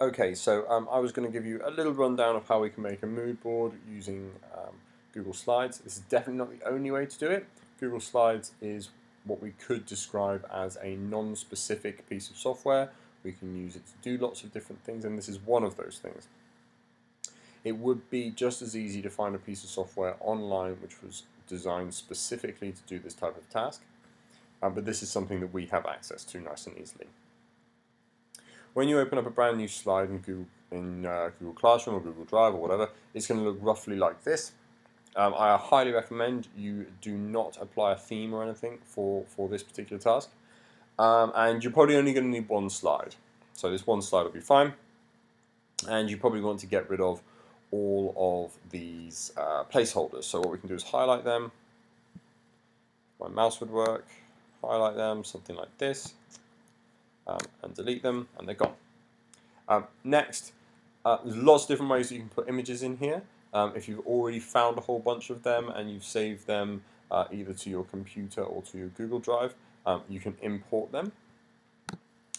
Okay, so I was going to give you a little rundown of how we can make a mood board using Google Slides. This is definitely not the only way to do it. Google Slides is what we could describe as a non-specific piece of software. We can use it to do lots of different things, and this is one of those things. It would be just as easy to find a piece of software online which was designed specifically to do this type of task, but this is something that we have access to nice and easily. When you open up a brand new slide in Google Classroom or Google Drive or whatever, it's going to look roughly like this. I highly recommend you do not apply a theme or anything for this particular task. And you're probably only going to need one slide. So this one slide will be fine. And you probably want to get rid of all of these placeholders. So what we can do is highlight them. My mouse would work. Highlight them, something like this. And delete them, and they're gone. Next, there's lots of different ways that you can put images in here. If you've already found a whole bunch of them and you've saved them either to your computer or to your Google Drive, you can import them.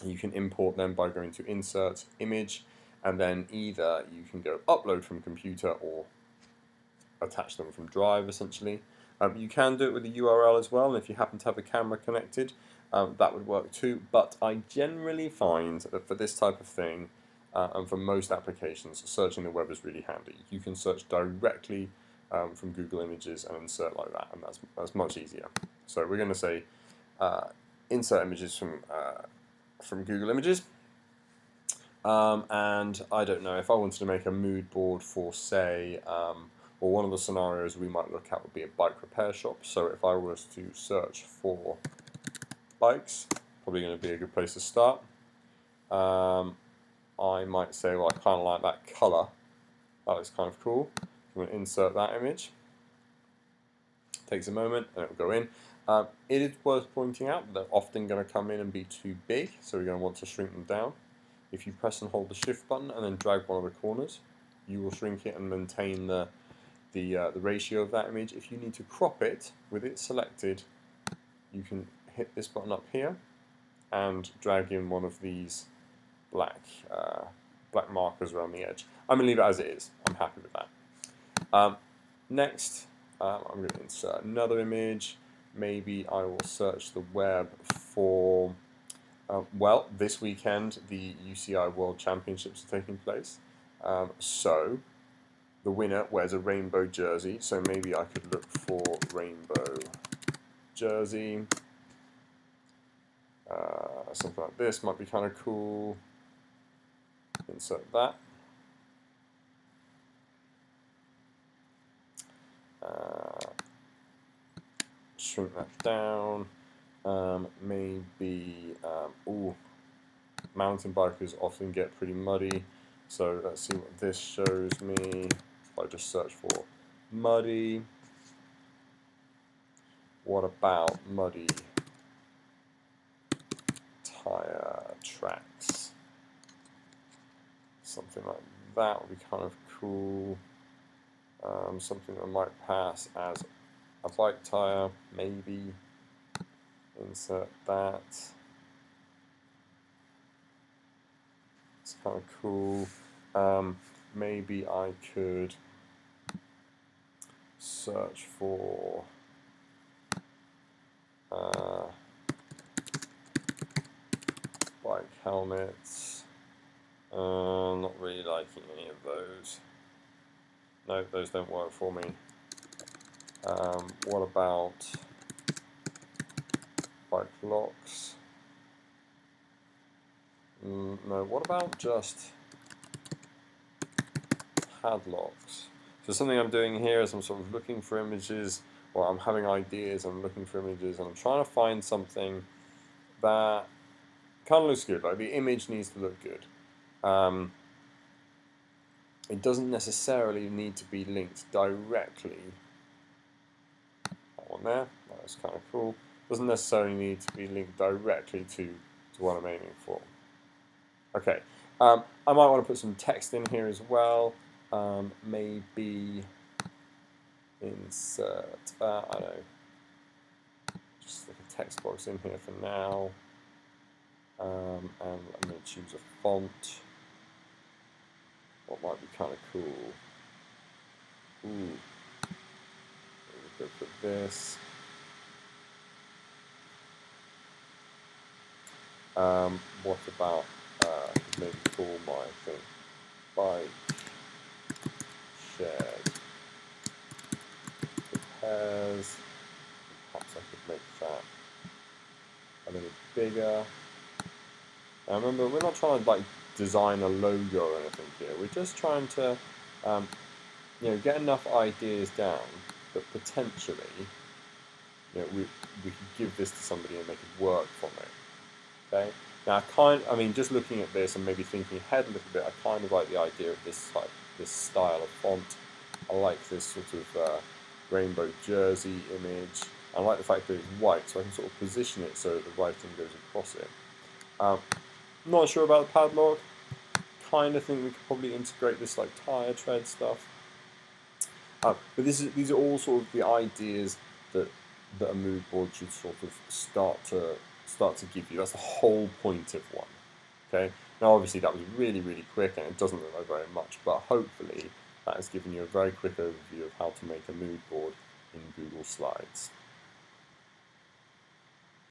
You can import them by going to Insert, Image, and then either you can go Upload from computer or attach them from Drive, essentially. You can do it with a URL as well, and if you happen to have a camera connected, that would work too, but I generally find that for this type of thing, and for most applications, searching the web is really handy. You can search directly from Google Images and insert like that, and that's much easier. So we're going to say insert images from Google Images, and I don't know, if I wanted to make a mood board for, say, or one of the scenarios we might look at would be a bike repair shop. So if I was to search for bikes, probably going to be a good place to start. I might say, well, I kind of like that colour. That looks kind of cool. I'm going to insert that image. Takes a moment and it will go in. It is worth pointing out that they're often going to come in and be too big, so we're going to want to shrink them down. If you press and hold the shift button and then drag one of the corners, you will shrink it and maintain the ratio of that image. If you need to crop it with it selected, you can hit this button up here and drag in one of these black markers around the edge. I'm going to leave it as it is. I'm happy with that. Next, I'm going to insert another image. Maybe I will search the web for, well, this weekend the UCI World Championships are taking place. So the winner wears a rainbow jersey, so maybe I could look for rainbow jersey. Something like this might be kind of cool. Insert that. Shrink that down. Maybe, mountain bikers often get pretty muddy. So let's see what this shows me. If I just search for muddy. What about muddy tire tracks? Something like that would be kind of cool. Something that might pass as a bike tire, maybe. Insert that. It's kind of cool. Maybe I could search for bike helmets. Not really liking any of those. No, those don't work for me. What about bike locks? No, what about just padlocks? So something I'm doing here is I'm sort of looking for images, or I'm having ideas, I'm looking for images, and I'm trying to find something that kind of looks good. Like the image needs to look good. It doesn't necessarily need to be linked directly. That one there, that's kind of cool. Doesn't necessarily need to be linked directly to what I'm aiming for. Okay, I might want to put some text in here as well. Maybe insert, I don't know, just stick a text box in here for now. And I'm going to choose a font. what might be kind of cool. Ooh, go for this. What about maybe call my thing bike shared repairs. Perhaps I could make that a little bigger. Now remember, we're not trying to like design a logo or anything here. We're just trying to, get enough ideas down that potentially, we could give this to somebody and make it work from it. Okay. Now, just looking at this and maybe thinking ahead a little bit, I kind of like the idea of this style of font. I like this sort of rainbow jersey image. I like the fact that it's white, so I can sort of position it so that the writing goes across it. Not sure about the padlock. Kind of think we could probably integrate this like tire tread stuff. But these are all sort of the ideas that a mood board should sort of start to give you. That's the whole point of one. Okay. Now, obviously, that was really, really quick, and it doesn't look like very much, but hopefully, that has given you a very quick overview of how to make a mood board in Google Slides.